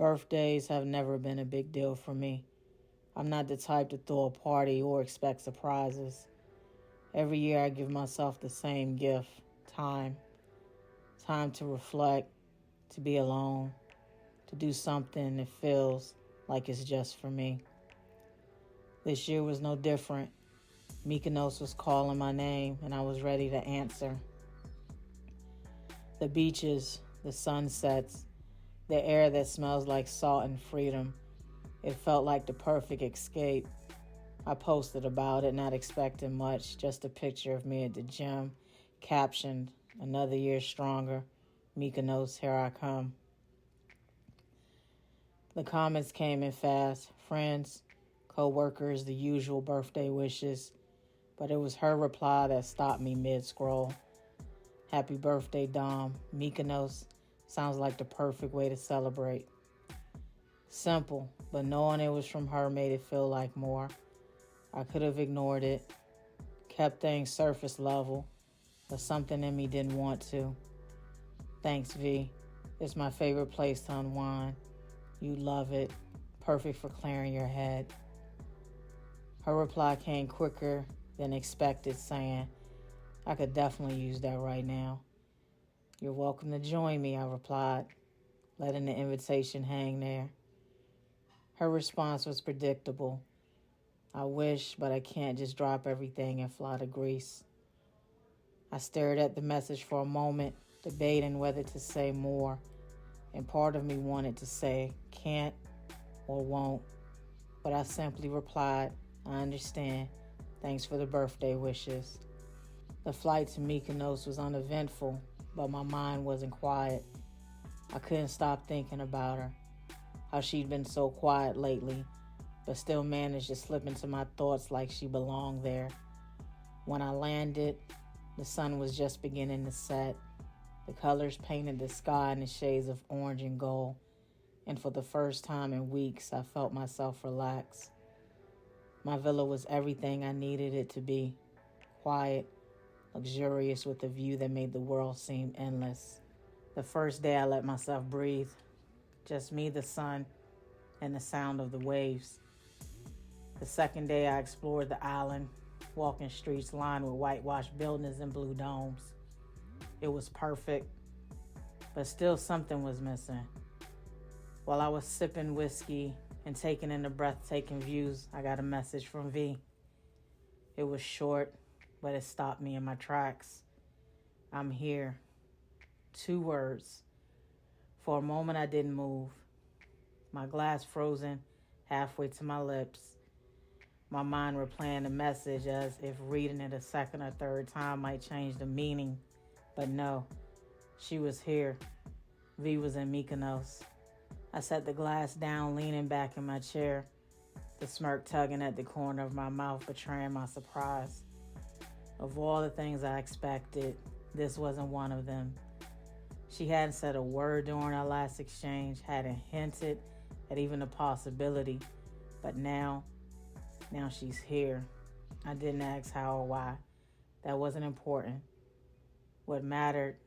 Birthdays have never been a big deal for me. I'm not the type to throw a party or expect surprises. Every year I give myself the same gift, time. Time to reflect, to be alone, to do something that feels like it's just for me. This year was no different. Mykonos was calling my name and I was ready to answer. The beaches, the sunsets, the air that smells like salt and freedom. It felt like the perfect escape. I posted about it, not expecting much, just a picture of me at the gym, captioned, "Another year stronger. Mykonos, here I come." The comments came in fast. Friends, co-workers, the usual birthday wishes. But it was her reply that stopped me mid-scroll. "Happy birthday, Dom. Mykonos sounds like the perfect way to celebrate." Simple, but knowing it was from her made it feel like more. I could have ignored it, kept things surface level, but something in me didn't want to. "Thanks, V. It's my favorite place to unwind. You love it. Perfect for clearing your head." Her reply came quicker than expected, saying, "I could definitely use that right now." "You're welcome to join me," I replied, letting the invitation hang there. Her response was predictable. "I wish, but I can't just drop everything and fly to Greece." I stared at the message for a moment, debating whether to say more, and part of me wanted to say can't or won't, but I simply replied, "I understand. Thanks for the birthday wishes." The flight to Mykonos was uneventful, but my mind wasn't quiet. I couldn't stop thinking about her, how she'd been so quiet lately, but still managed to slip into my thoughts like she belonged there. When I landed, the sun was just beginning to set. The colors painted the sky in the shades of orange and gold, and for the first time in weeks, I felt myself relax. My villa was everything I needed it to be. Quiet, luxurious, with a view that made the world seem endless. The first day I let myself breathe. Just me, the sun, and the sound of the waves. The second day I explored the island, walking streets lined with whitewashed buildings and blue domes. It was perfect, but still something was missing. While I was sipping whiskey and taking in the breathtaking views, I got a message from V. It was short, but it stopped me in my tracks. "I'm here." 2 words. For a moment, I didn't move. My glass frozen halfway to my lips. My mind replaying the message as if reading it a second or third time might change the meaning. But no, she was here. V was in Mykonos. I set the glass down, leaning back in my chair, the smirk tugging at the corner of my mouth, betraying my surprise. Of all the things I expected, this wasn't one of them. She hadn't said a word during our last exchange, hadn't hinted at even a possibility. But now she's here. I didn't ask how or why. That wasn't important. What mattered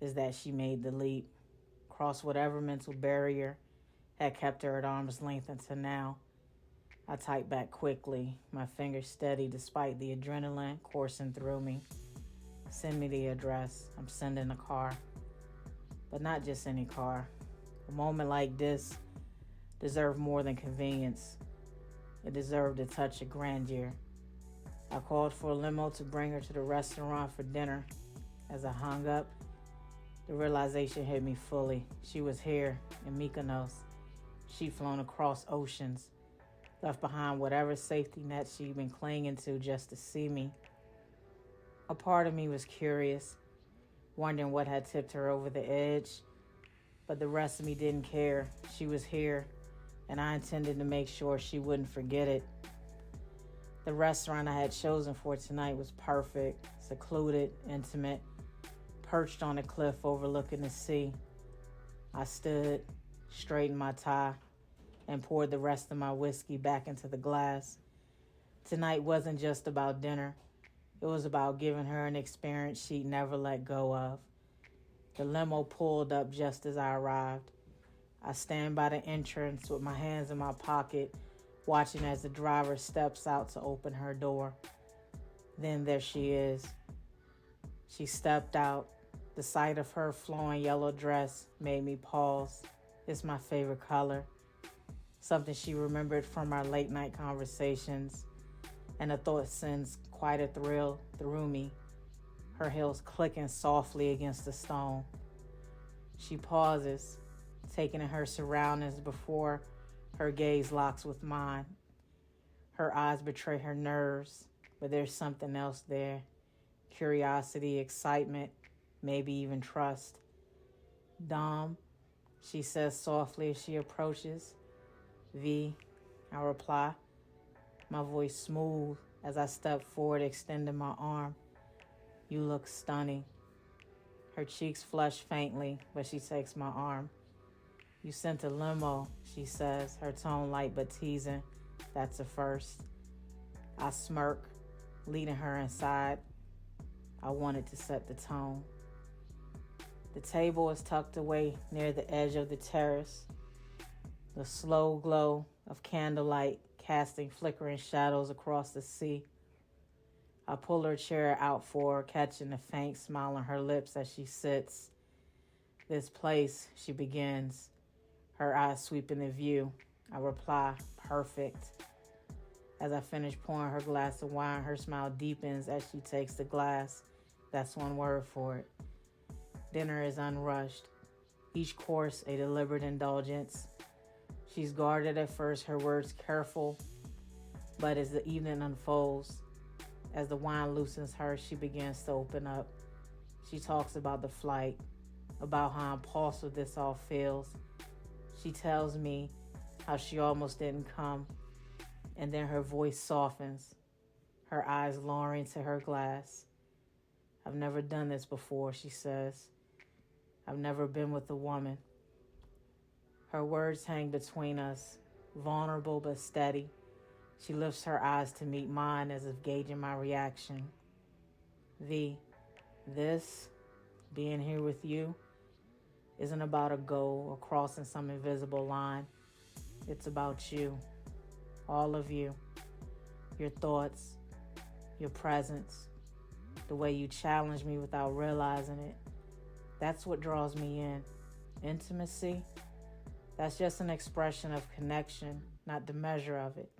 is that she made the leap, crossed whatever mental barrier had kept her at arm's length until now. I typed back quickly, my fingers steady despite the adrenaline coursing through me. "Send me the address. I'm sending a car." But not just any car. A moment like this deserved more than convenience. It deserved a touch of grandeur. I called for a limo to bring her to the restaurant for dinner. As I hung up, the realization hit me fully. She was here in Mykonos. She'd flown across oceans, left behind whatever safety net she'd been clinging to just to see me. A part of me was curious, wondering what had tipped her over the edge, but the rest of me didn't care. She was here, and I intended to make sure she wouldn't forget it. The restaurant I had chosen for tonight was perfect, secluded, intimate, perched on a cliff overlooking the sea. I stood, straightened my tie, and poured the rest of my whiskey back into the glass. Tonight wasn't just about dinner. It was about giving her an experience she'd never let go of. The limo pulled up just as I arrived. I stand by the entrance with my hands in my pocket, watching as the driver steps out to open her door. Then there she is. She stepped out. The sight of her flowing yellow dress made me pause. It's my favorite color. Something she remembered from our late night conversations. And the thought sends quite a thrill through me, her heels clicking softly against the stone. She pauses, taking in her surroundings before her gaze locks with mine. Her eyes betray her nerves, but there's something else there. Curiosity, excitement, maybe even trust. "Dom," she says softly as she approaches. "V," I reply, my voice smooth as I step forward, extending my arm. "You look stunning." Her cheeks flush faintly, but she takes my arm. "You sent a limo," she says, her tone light but teasing. That's a first. I smirk, leading her inside. I wanted to set the tone. The table is tucked away near the edge of the terrace, the slow glow of candlelight casting flickering shadows across the sea. I pull her chair out for her, catching a faint smile on her lips as she sits. "This place," she begins, her eyes sweeping the view. I reply, "Perfect." As I finish pouring her glass of wine, her smile deepens as she takes the glass. That's one word for it. Dinner is unrushed, each course a deliberate indulgence. She's guarded at first, her words careful, but as the evening unfolds, as the wine loosens her, she begins to open up. She talks about the flight, about how impulsive this all feels. She tells me how she almost didn't come, and then her voice softens, her eyes lowering to her glass. "I've never done this before," she says. "I've never been with a woman." Her words hang between us, vulnerable but steady. She lifts her eyes to meet mine as if gauging my reaction. "V, this, being here with you, isn't about a goal or crossing some invisible line. It's about you, all of you, your thoughts, your presence, the way you challenge me without realizing it. That's what draws me in. Intimacy, that's just an expression of connection, not the measure of it.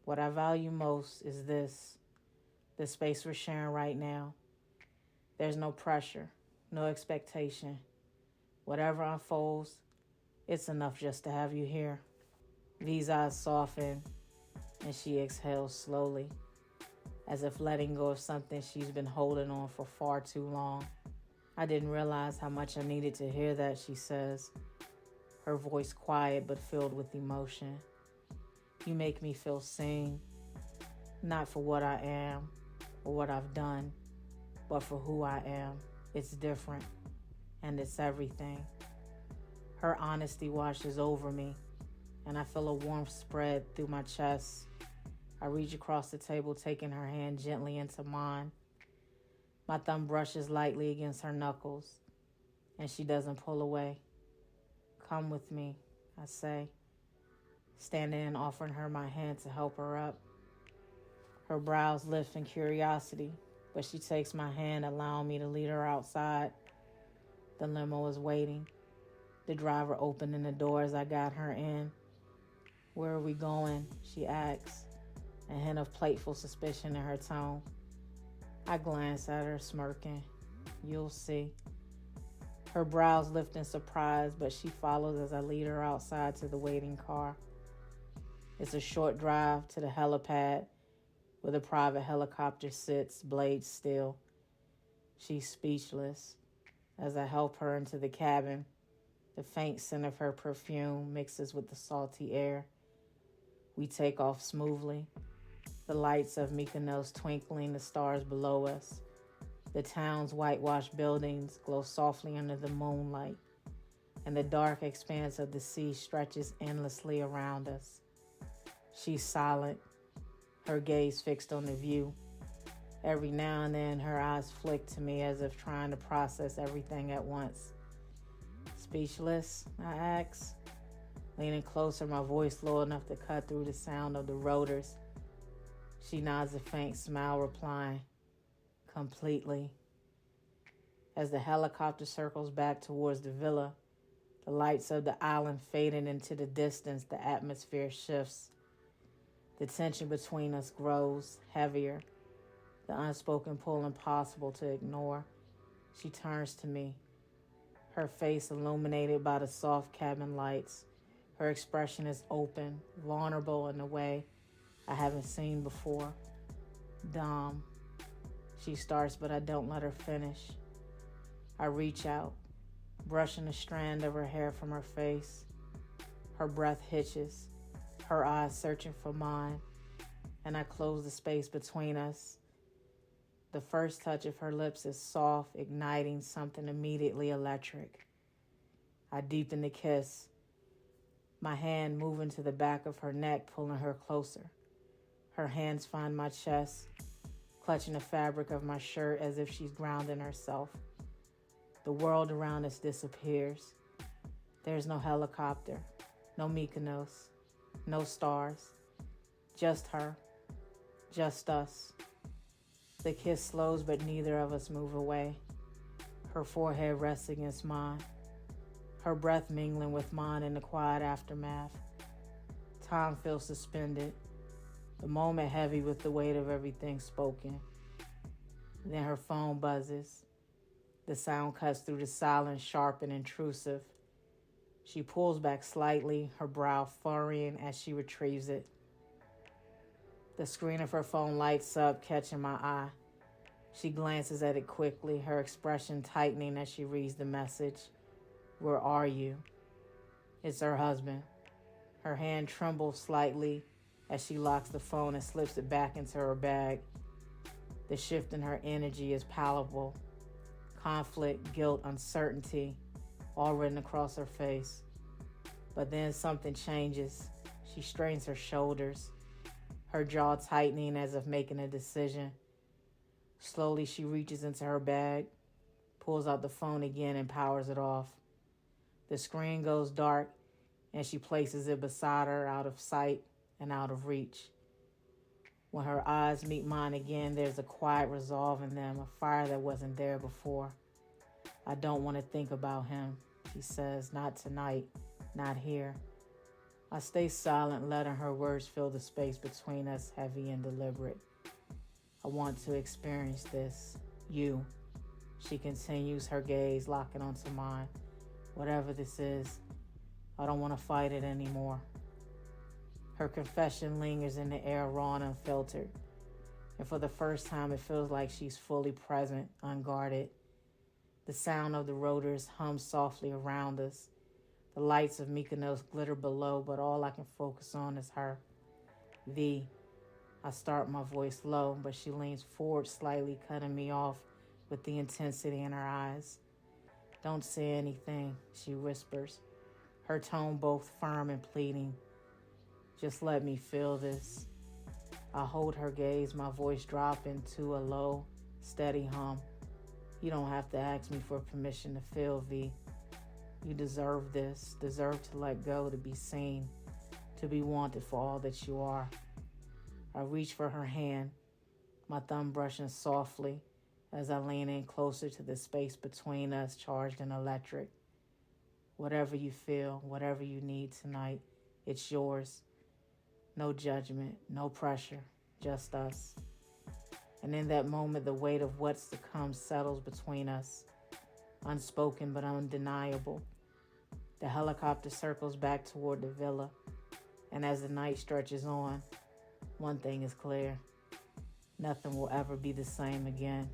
What I value most is this space we're sharing right now. There's no pressure, no expectation. Whatever unfolds, it's enough just to have you here." V's eyes soften, and she exhales slowly, as if letting go of something she's been holding on for far too long. "I didn't realize how much I needed to hear that," she says, her voice quiet but filled with emotion. "You make me feel seen, not for what I am or what I've done, but for who I am. It's different, and it's everything." Her honesty washes over me, and I feel a warmth spread through my chest. I reach across the table, taking her hand gently into mine. My thumb brushes lightly against her knuckles, and she doesn't pull away. "Come with me," I say, standing and offering her my hand to help her up. Her brows lift in curiosity, but she takes my hand, allowing me to lead her outside. The limo is waiting, the driver opening the door as I got her in. "Where are we going?" she asks, a hint of playful suspicion in her tone. I glance at her, smirking. "You'll see." Her brows lift in surprise, but she follows as I lead her outside to the waiting car. It's a short drive to the helipad, where the private helicopter sits, blades still. She's speechless as I help her into the cabin. The faint scent of her perfume mixes with the salty air. We take off smoothly, the lights of Mykonos twinkling, the stars below us. The town's whitewashed buildings glow softly under the moonlight, and the dark expanse of the sea stretches endlessly around us. She's silent, her gaze fixed on the view. Every now and then, her eyes flick to me as if trying to process everything at once. Speechless, I ask, leaning closer, my voice low enough to cut through the sound of the rotors. She nods a faint smile, replying, completely. As the helicopter circles back towards the villa, the lights of the island fading into the distance, the atmosphere shifts. The tension between us grows heavier, the unspoken pull impossible to ignore. She turns to me, her face illuminated by the soft cabin lights. Her expression is open, vulnerable in a way I haven't seen before. Dom, she starts, but I don't let her finish. I reach out, brushing a strand of her hair from her face. Her breath hitches, her eyes searching for mine, and I close the space between us. The first touch of her lips is soft, igniting something immediately electric. I deepen the kiss, my hand moving to the back of her neck, pulling her closer. Her hands find my chest, clutching the fabric of my shirt as if she's grounding herself. The world around us disappears. There's no helicopter, no Mykonos, no stars. Just her, just us. The kiss slows, but neither of us move away. Her forehead rests against mine, her breath mingling with mine in the quiet aftermath. Time feels suspended, the moment heavy with the weight of everything spoken. Then her phone buzzes. The sound cuts through the silence, sharp and intrusive. She pulls back slightly, her brow furrowing as she retrieves it. The screen of her phone lights up, catching my eye. She glances at it quickly, her expression tightening as she reads the message. Where are you? It's her husband. Her hand trembles slightly as she locks the phone and slips it back into her bag. The shift in her energy is palpable. Conflict, guilt, uncertainty, all written across her face. But then something changes. She strains her shoulders, her jaw tightening as if making a decision. Slowly, she reaches into her bag, pulls out the phone again, and powers it off. The screen goes dark, and she places it beside her, out of sight and out of reach. When her eyes meet mine again, there's a quiet resolve in them, a fire that wasn't there before. I don't want to think about him, she says. Not tonight, not here. I stay silent, letting her words fill the space between us, heavy and deliberate. I want to experience this. You. She continues, her gaze locking onto mine. Whatever this is, I don't want to fight it anymore. Her confession lingers in the air, raw and unfiltered. And for the first time, it feels like she's fully present, unguarded. The sound of the rotors hums softly around us. The lights of Mykonos glitter below, but all I can focus on is her. V. I start, my voice low, but she leans forward slightly, cutting me off with the intensity in her eyes. Don't say anything, she whispers, her tone both firm and pleading. Just let me feel this. I hold her gaze, my voice dropping to a low, steady hum. You don't have to ask me for permission to feel, V. You deserve this, deserve to let go, to be seen, to be wanted for all that you are. I reach for her hand, my thumb brushing softly as I lean in closer to the space between us, charged and electric. Whatever you feel, whatever you need tonight, it's yours. No judgment, no pressure, just us. And in that moment, the weight of what's to come settles between us, unspoken but undeniable. The helicopter circles back toward the villa, and as the night stretches on, one thing is clear. Nothing will ever be the same again.